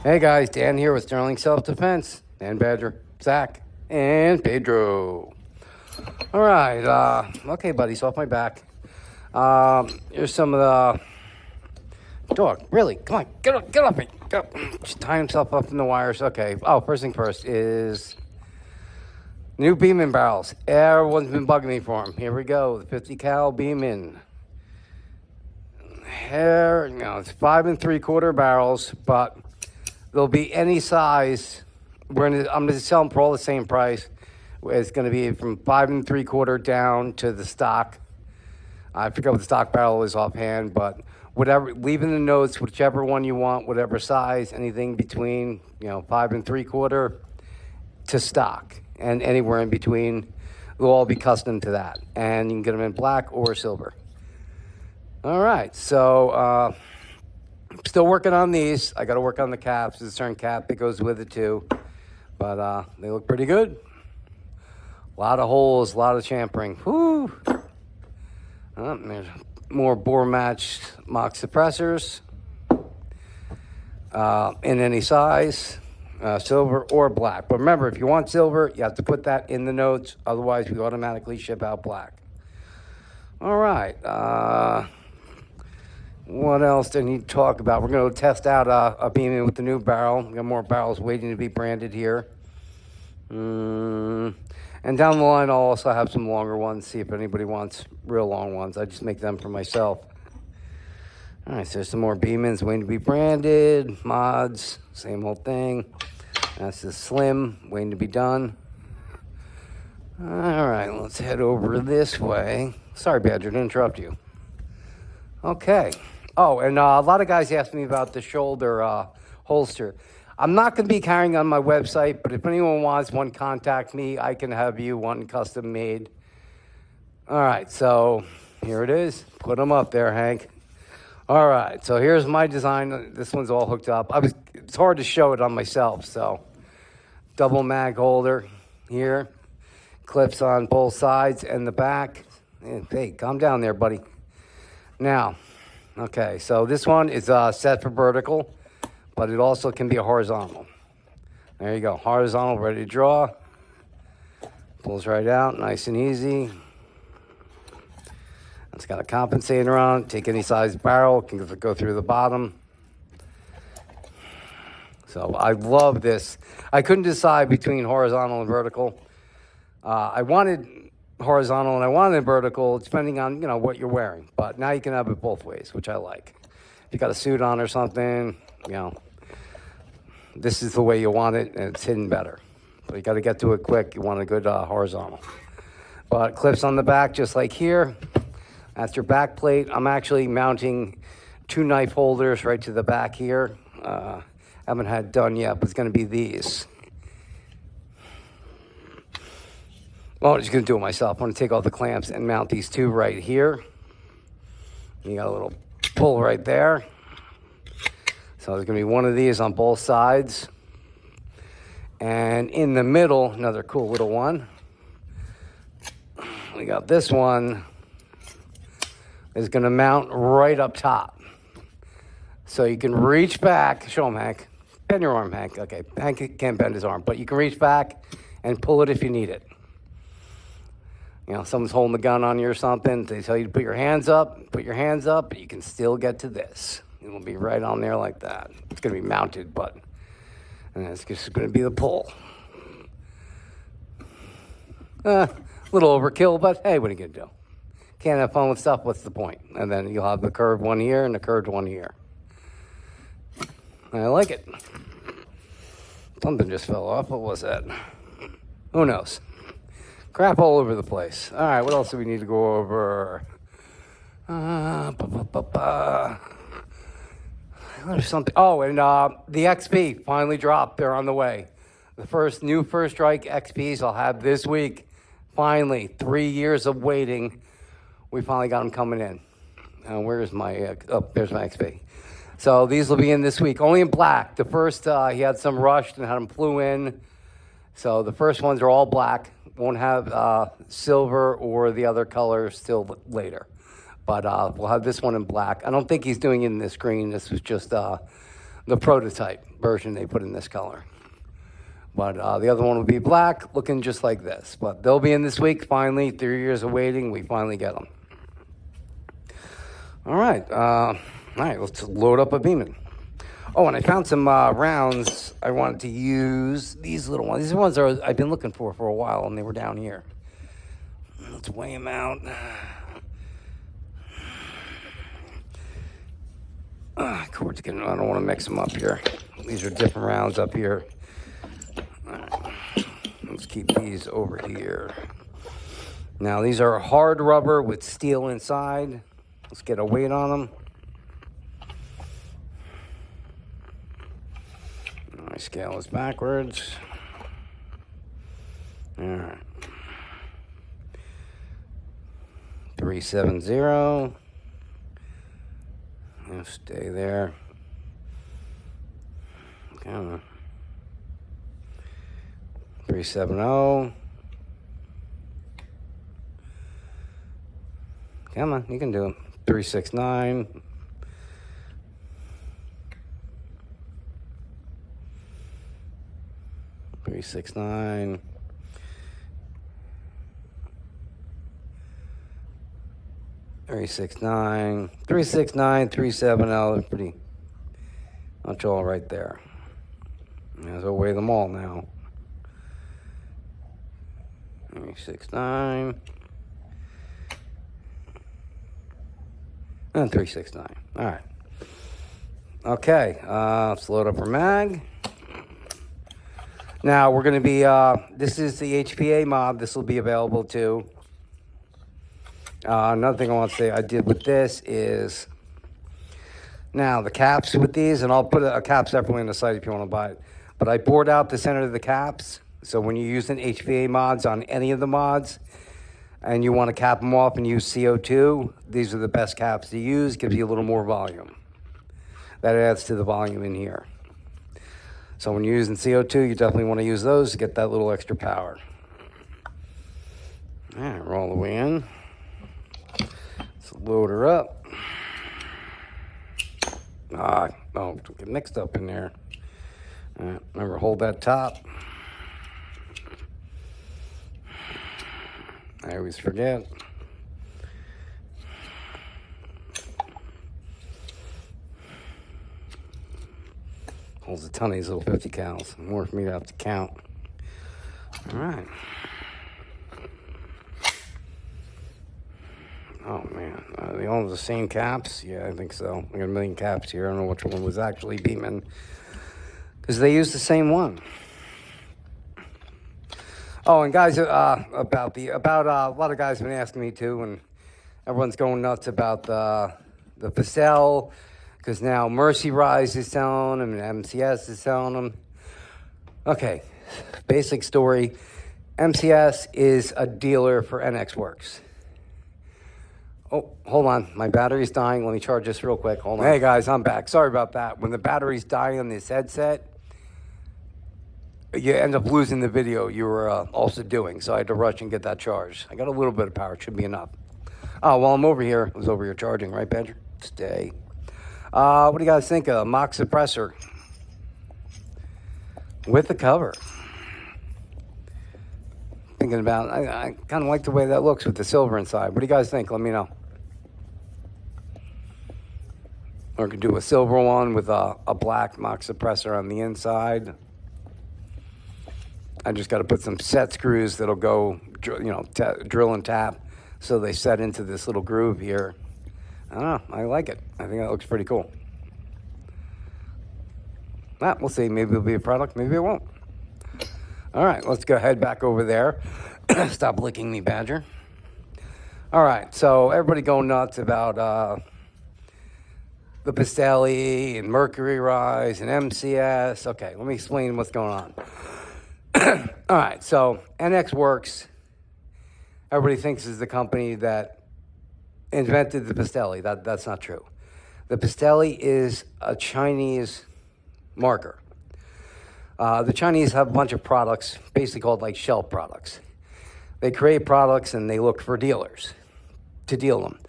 Hey guys, Dan here with Sterling Self Defense. Dan Badger, Zach, and Pedro. All right, okay, buddies, off my back. Here's some of the dog. Really, come on, get off me. Go. Just tying himself up in the wires. Okay. Oh, first thing first is new Beeman barrels. Everyone's been bugging me for them. Here we go, the 50 cal Beeman. Here, it's 5 3/4 barrels, but they'll be any size. I'm going to sell them for all the same price. It's going to be from 5 3/4 down to the stock. I forget what the stock barrel is offhand, but whatever. Leave in the notes whichever one you want, whatever size, anything between 5 3/4 to stock, and anywhere in between. They'll all be custom to that, and you can get them in black or silver. All right, so still working on these. I got to work on the caps. There's a certain cap that goes with it too, but they look pretty good. A lot of holes, a lot of champering. Whoo! There's more bore matched mock suppressors in any size, silver or black. But remember, if you want silver, you have to put that in the notes. Otherwise, we automatically ship out black. All right. What else do I need to talk about? We're going to test out a Beeman with the new barrel. We got more barrels waiting to be branded here. And down the line, I'll also have some longer ones, see if anybody wants real long ones. I just make them for myself. All right, so there's some more Beemans waiting to be branded. Mods, same old thing. That's the slim, waiting to be done. All right, let's head over this way. Sorry, Badger, to interrupt you. Okay. Oh, and a lot of guys asked me about the shoulder holster. I'm not going to be carrying on my website, but if anyone wants one, contact me. I can have you one custom made. All right, so here it is. Put them up there, Hank. All right, so here's my design. This one's all hooked up. It's hard to show it on myself, so double mag holder here. Clips on both sides and the back. Hey, calm down there, buddy. Now, okay, so this one is set for vertical, but it also can be a horizontal. There you go, horizontal, ready to draw. Pulls right out, nice and easy. It's got a compensator on it. Take any size barrel, can go through the bottom. So I love this. I couldn't decide between horizontal and vertical. I wanted horizontal and I wanted vertical, depending on what you're wearing. But now you can have it both ways, which I like. If you got a suit on or something, this is the way you want it, and it's hidden better. But you got to get to it quick. You want a good horizontal. But clips on the back, just like here. That's your back plate. I'm actually mounting 2 knife holders right to the back here. Haven't had done yet, but it's going to be these. Well, I'm just going to do it myself. I'm going to take all the clamps and mount these 2 right here. You got a little pull right there. So there's going to be one of these on both sides. And in the middle, another cool little one. We got this one. Is going to mount right up top. So you can reach back. Show him, Hank. Bend your arm, Hank. Okay, Hank can't bend his arm, but you can reach back and pull it if you need it. Someone's holding the gun on you or something. They tell you to put your hands up, but you can still get to this. It'll be right on there like that. It's going to be mounted, and it's just going to be the pull. A little overkill, but hey, what are you going to do? Can't have fun with stuff, what's the point? And then you'll have the curved one here and the curved one here. I like it. Something just fell off. What was that? Who knows? Crap all over the place. All right, what else do we need to go over? There's something. Oh, and the XP finally dropped. They're on the way. The new First Strike XPs I'll have this week. Finally, 3 years of waiting. We finally got them coming in. Where's my, there's my XP. So these will be in this week, only in black. The first, he had some rushed and had them flew in. So the first ones are all black. Won't have silver or the other colors till later. But we'll have this one in black. I don't think he's doing it in this green. This was just the prototype version they put in this color. But the other one will be black, looking just like this. But they'll be in this week, finally. 3 years of waiting, we finally get them. All right, let's load up a Beeman. Oh, and I found some rounds I wanted to use. These little ones. These are ones that I've been looking for a while, and they were down here. Let's weigh them out. Cord's getting, I don't want to mix them up here. These are different rounds up here. Let's keep these over here. Now, these are hard rubber with steel inside. Let's get a weight on them. My scale is backwards. All right. 370. Stay there. Come on. 370. Come on, you can do it. 369. 369. 369. 369. 370. Pretty much all right there. So weigh them all now. 369. And 369. All right. Okay. Let's load up our mag. Now we're going to be, this is the HPA mod. This will be available too. Another thing I want to say I did with this is, now the caps with these, and I'll put a cap separately on the site if you want to buy it. But I bored out the center of the caps. So when you're using HPA mods on any of the mods, and you want to cap them off and use CO2, these are the best caps to use. Gives you a little more volume. That adds to the volume in here. So when you're using CO2, you definitely want to use those to get that little extra power. All right, roll the way in. Let's load her up. Don't get mixed up in there. Remember, hold that top. I always forget. Holds a ton of these little 50 cals. More for me to have to count. All right. Oh, man. They all have the same caps? Yeah, I think so. I got a million caps here. I don't know which one was actually Beeman. Because they use the same one. Oh, and guys, about a lot of guys have been asking me too, and everyone's going nuts about the Pistelle, because now Mercy Rise is selling them and MCS is selling them. Okay, basic story. MCS is a dealer for NX Works. Oh, hold on. My battery's dying. Let me charge this real quick. Hold on. Hey, guys, I'm back. Sorry about that. When the battery's dying on this headset, you end up losing the video you were also doing, so I had to rush and get that charged. I got a little bit of power. It should be enough. Oh, while I'm over here, I was over here charging, right, Badger? Stay. What do you guys think of a mock suppressor with the cover? Thinking about, I kind of like the way that looks with the silver inside. What do you guys think? Let me know. Or we could do a silver one with a black mock suppressor on the inside. I just got to put some set screws that'll go, drill and tap, so they set into this little groove here. I don't know. I like it. I think that looks pretty cool. We'll see. Maybe it'll be a product. Maybe it won't. All right. Let's go head back over there. Stop licking me, Badger. All right. So everybody going nuts about the Pistelle and Mercury Rise and MCS. Okay. Let me explain what's going on. All right, so NX Works, everybody thinks is the company that invented the Pistelle. That's not true. The Pistelle is a Chinese marker. The Chinese have a bunch of products, basically called like shelf products. They create products and they look for dealers to deal them.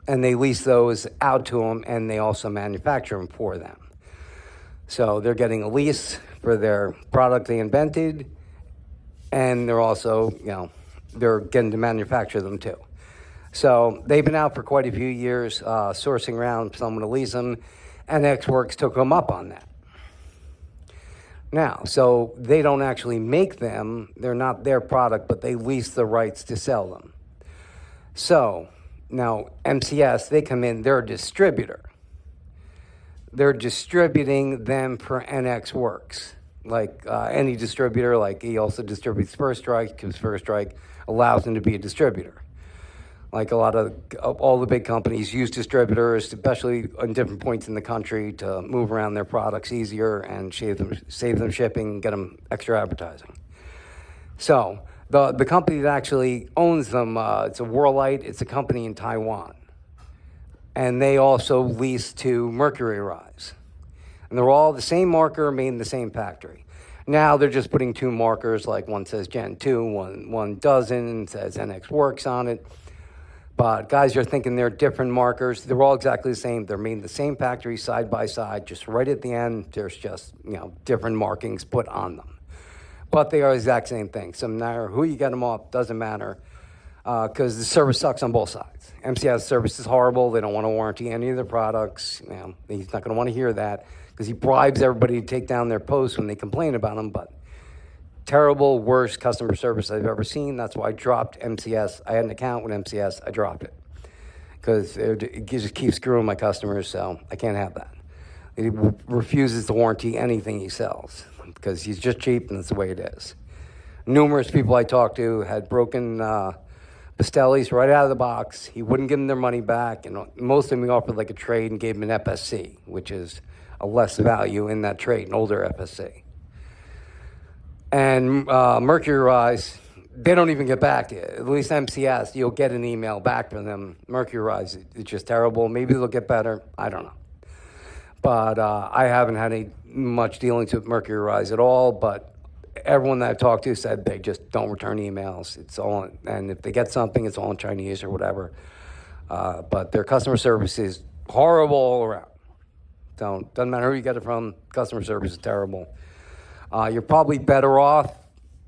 And they lease those out to them, and they also manufacture them for them. So they're getting a lease for their product they invented, and they're also, they're getting to manufacture them too. So they've been out for quite a few years, sourcing around someone to lease them, and Xworks took them up on that. Now, so they don't actually make them, they're not their product, but they lease the rights to sell them. So now MCS, they come in, they're a distributor. They're distributing them for NX Works. Like any distributor, like he also distributes First Strike, because First Strike allows him to be a distributor. Like a lot of all the big companies use distributors, especially on different points in the country, to move around their products easier and save them shipping, get them extra advertising. So the company that actually owns them, it's a Whirlite. It's a company in Taiwan, and they also lease to Mercury Rise, and they're all the same marker made in the same factory. Now they're just putting two markers, like one says Gen 2, one doesn't, says NX Works on it. But guys, you're thinking they're different markers. They're all exactly the same. They're made in the same factory, side by side. Just right at the end, there's just different markings put on them. But they are the exact same thing. So no matter who you get them off, doesn't matter, because the service sucks on both sides. MCS service is horrible. They don't want to warranty any of their products. He's not going to want to hear that, because he bribes everybody to take down their posts when they complain about them. But terrible, worst customer service I've ever seen. That's why I dropped MCS. I had an account with MCS. I dropped it because it just keeps screwing my customers, so I can't have that. He refuses to warranty anything he sells because he's just cheap, and that's the way it is. Numerous people I talked to had broken Pistelles right out of the box. He wouldn't give them their money back, and most of them he offered like a trade and gave them an FSC, which is a less value in that trade, an older FSC. And Mercury Rise, they don't even get back to you. At least MCS, you'll get an email back from them. Mercury Rise, it's just terrible. Maybe they'll get better. I don't know. But I haven't had any much dealings with Mercury Rise at all. But everyone that I've talked to said they just don't return emails. It's all, and if they get something, it's all in Chinese or whatever. But their customer service is horrible all around. Doesn't matter who you get it from. Customer service is terrible. You're probably better off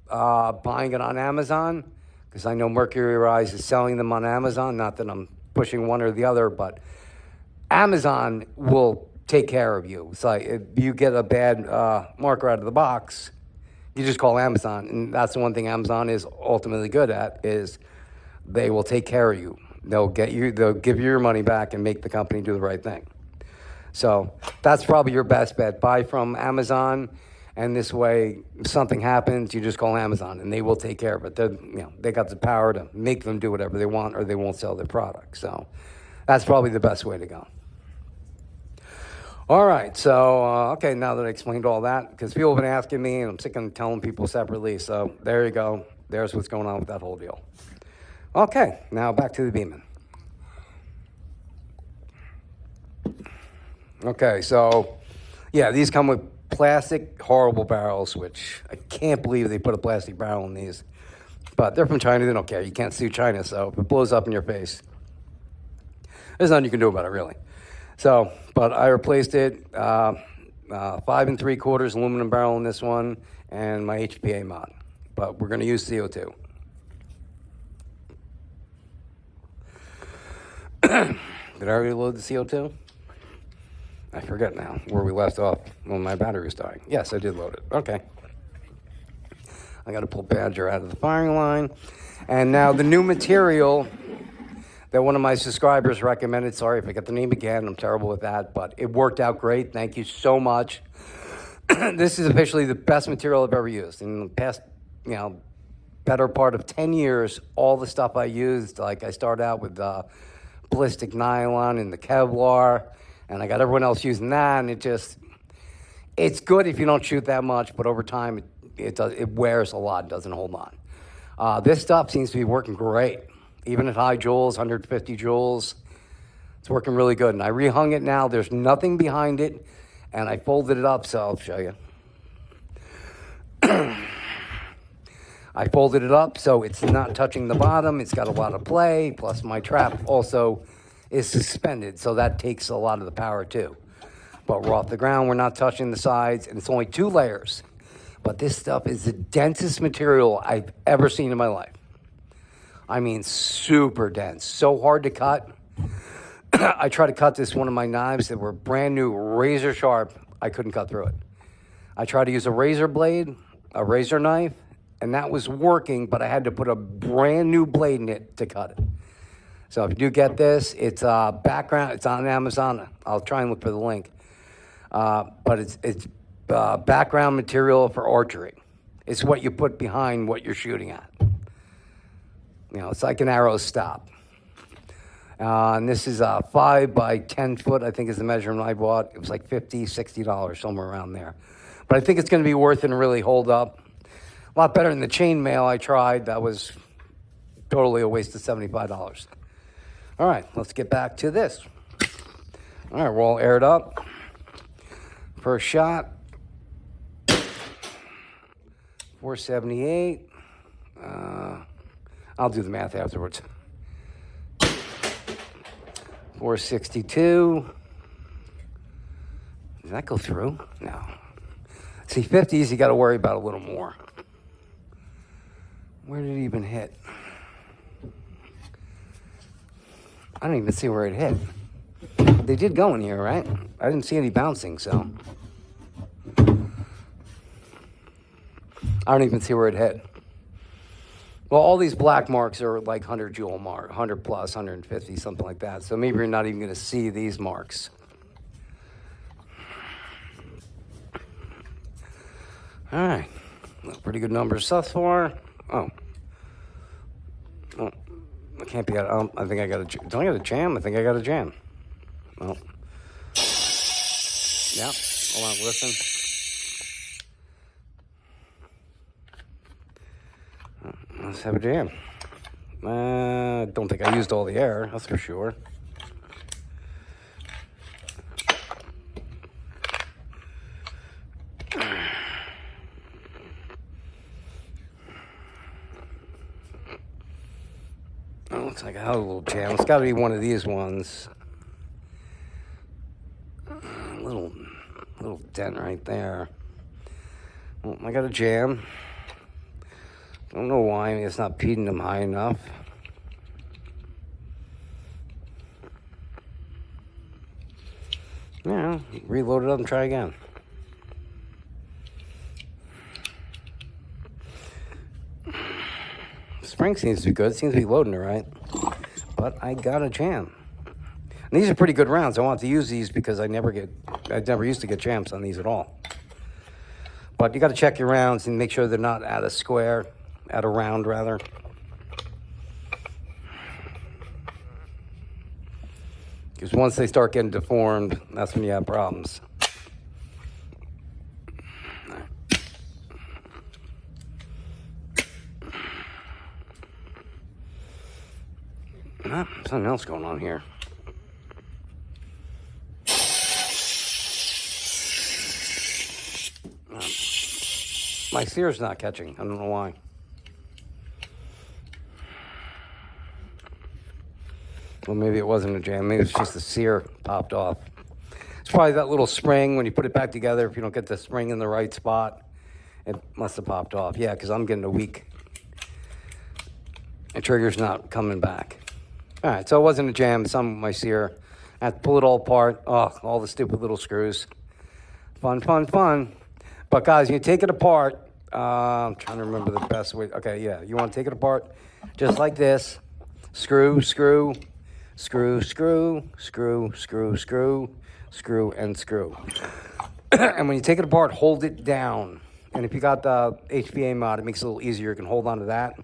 buying it on Amazon, because I know Mercury Rise is selling them on Amazon. Not that I'm pushing one or the other, but Amazon will take care of you. It's like if you get a bad marker out of the box, you just call Amazon. And that's the one thing Amazon is ultimately good at, is they will take care of you. They'll give you your money back and make the company do the right thing. So that's probably your best bet. Buy from Amazon. And this way, if something happens, you just call Amazon, and they will take care of it. They got the power to make them do whatever they want, or they won't sell their product. So that's probably the best way to go. All right, so, okay, now that I explained all that, because people have been asking me, and I'm sick of telling people separately, so there you go. There's what's going on with that whole deal. Okay, now back to the Beeman. Okay, so, yeah, these come with plastic, horrible barrels, which I can't believe they put a plastic barrel in these. But they're from China. They don't care. You can't sue China, so if it blows up in your face, there's nothing you can do about it, really. So, but I replaced it, 5 3/4 aluminum barrel in this one, and my HPA mod. But we're going to use CO2. Did I already load the CO2? I forget now where we left off when my battery was dying. Yes, I did load it. Okay. I got to pull Badger out of the firing line. And now the new material that one of my subscribers recommended. Sorry if I get the name again. I'm terrible with that. But it worked out great. Thank you so much. This is officially the best material I've ever used. In the past, better part of 10 years, all the stuff I used, like I started out with ballistic nylon and the Kevlar. And I got everyone else using that, and it's good if you don't shoot that much, but over time it wears a lot, doesn't hold on. This stuff seems to be working great, even at high joules, 150 joules. It's working really good, and I rehung it now. There's nothing behind it, and I folded it up, so I'll show you. I folded it up so it's not touching the bottom. It's got a lot of play, plus my trap also is suspended, so that takes a lot of the power too. but we're off the ground. We're not touching the sides, and it's only 2 layers. But this stuff is the densest material I've ever seen in my life. I mean, super dense, so hard to cut. I tried to cut this one of my knives that were brand new, razor sharp. I couldn't cut through it. I tried to use a razor blade, a razor knife, and that was working, but I had to put a brand new blade in it to cut it. So if you do get this, it's background. It's on Amazon. I'll try and look for the link. But it's background material for archery. It's what you put behind what you're shooting at. You know, it's like an arrow stop. And this is 5 by 10 foot, I think is the measurement I bought. It was like $50, $60, somewhere around there. But I think it's going to be worth it and really hold up. A lot better than the chainmail I tried. That was totally a waste of $75. All right, let's get back to this. All right, we're all aired up. First shot. 478. I'll do the math afterwards. 462. Did that go through? No. See, 50s, you got to worry about a little more. Where did it even hit? I don't even see where it hit. They did go in here, right? I didn't see any bouncing, so. I don't even see where it hit. Well, all these black marks are like 100 joule mark, 100 plus, 150, something like that. So maybe you're not even going to see these marks. All right. Pretty good numbers thus far. Oh, I can't be out. I think I got a. Don't I got a jam? I think I got a jam. Well, yeah. Hold on, listen. Let's have a jam. Don't think I used all the air. That's for sure. Looks like I had a little jam. It's got to be one of these ones. Little dent right there. Well, I got a jam. Don't know why. Maybe it's not feeding them high enough. Yeah, reload it up and try again. Spring seems to be good. Seems to be loading it right. But I got a jam. And these are pretty good rounds. I want to use these because I never used to get jams on these at all. But you got to check your rounds and make sure they're not at a round rather. Because once they start getting deformed, that's when you have problems. Something else going on here. My sear's not catching. I don't know why. Well, maybe it wasn't a jam. Maybe it's just the sear popped off. It's probably that little spring. When you put it back together, if you don't get the spring in the right spot, it must have popped off. Yeah, because I'm getting a weak. The trigger's not coming back. All right, so it wasn't a jam. It's on my sear. I had to pull it all apart. Oh, all the stupid little screws. Fun, fun, fun. But guys, you take it apart. I'm trying to remember the best way. Okay, yeah, you want to take it apart just like this. Screw, screw, screw, screw, screw, screw, screw, screw, and screw. And when you take it apart, hold it down. And if you got the HPA mod, it makes it a little easier. You can hold on to that.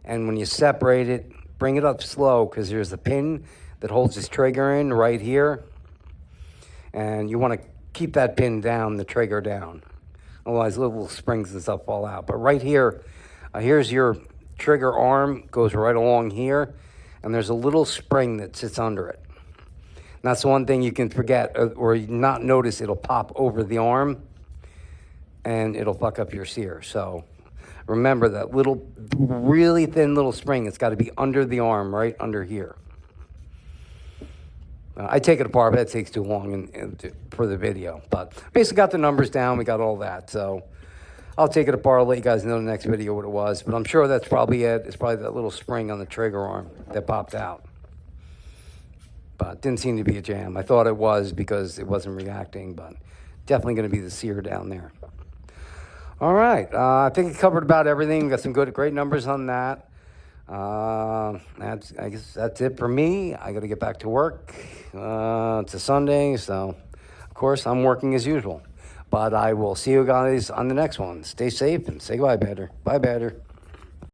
And when you separate it, bring it up slow because there's a pin that holds this trigger in right here. And you want to keep that pin down, the trigger down. Otherwise, little springs and stuff fall out. But right here, here's your trigger arm, goes right along here. And there's a little spring that sits under it. And that's the one thing you can forget or not notice. It'll pop over the arm and it'll fuck up your sear. So remember that little, really thin little spring. It's got to be under the arm, right under here. I take it apart, but that takes too long for the video. But basically got the numbers down. We got all that. So I'll take it apart. I'll let you guys know in the next video what it was. But I'm sure that's probably it. It's probably that little spring on the trigger arm that popped out. But didn't seem to be a jam. I thought it was because it wasn't reacting, but definitely going to be the sear down there. All right. I think it covered about everything. Got some great numbers on that. I guess that's it for me. I got to get back to work. It's a Sunday, so of course I'm working as usual. But I will see you guys on the next one. Stay safe and say goodbye, Badger. Bye, Badger.